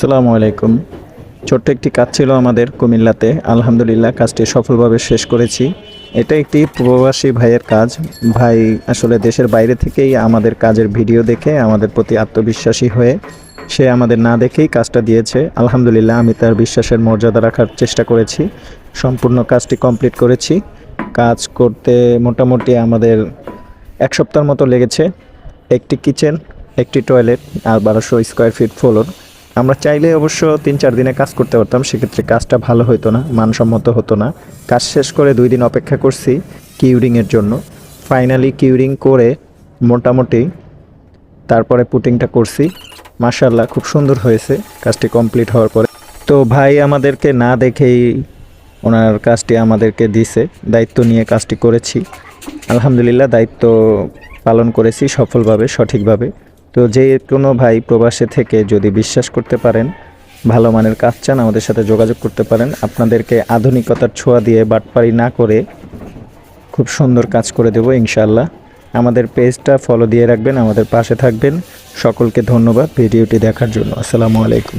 আসসালামু আলাইকুম। ছোট্ট একটি কাজ ছিল আমাদের কুমিল্লাতে, আলহামদুলিল্লাহ কাজটি সফলভাবে শেষ করেছি। এটা একটি প্রবাসী ভাইয়ের কাজ। ভাই আসলে দেশের বাইরে থেকেই আমাদের কাজের ভিডিও দেখে আমাদের প্রতি আত্মবিশ্বাসী হয়ে সে আমাদের না দেখেই কাজটা দিয়েছে। আলহামদুলিল্লাহ আমি তার বিশ্বাসের মর্যাদা রাখার চেষ্টা করেছি, সম্পূর্ণ কাজটি কমপ্লিট করেছি। কাজ করতে মোটামুটি আমাদের 1 সপ্তাহের মতো লেগেছে। একটি কিচেন, একটি টয়লেট আর 1200 স্কোয়ার ফিট ফ্লোর। আমরা চাইলে অবশ্য 3-4 দিনে কাজ করতে পারতাম, সেক্ষেত্রে কাজটা ভালো হতো না, মানসম্মত হতো না। কাজ শেষ করে 2 দিন অপেক্ষা করছি কিউরিংয়ের জন্য। ফাইনালি কিউরিং করে মোটামুটি তারপরে পুটিংটা করছি। মাশাআল্লাহ খুব সুন্দর হয়েছে কাজটি কমপ্লিট হওয়ার পরে। তো ভাই আমাদেরকে না দেখেই ওনার কাজটি আমাদেরকে দিছে, দায়িত্ব নিয়ে কাজটি করেছি। আলহামদুলিল্লাহ দায়িত্ব পালন করেছি সফলভাবে, সঠিকভাবে। তো যে কোনো ভাই প্রবাসে থেকে যদি বিশ্বাস করতে পারেন, ভালো মানের কাজ চান, আমাদের সাথে যোগাযোগ করতে পারেন। আপনাদেরকে আধুনিকতার ছোঁয়া দিয়ে বাটপারি না করে খুব সুন্দর কাজ করে দেব ইনশাআল্লাহ। আমাদের পেজটা ফলো দিয়ে রাখবেন, আমাদের পাশে থাকবেন। সকলকে ধন্যবাদ ভিডিওটি দেখার জন্য। আসসালামু আলাইকুম।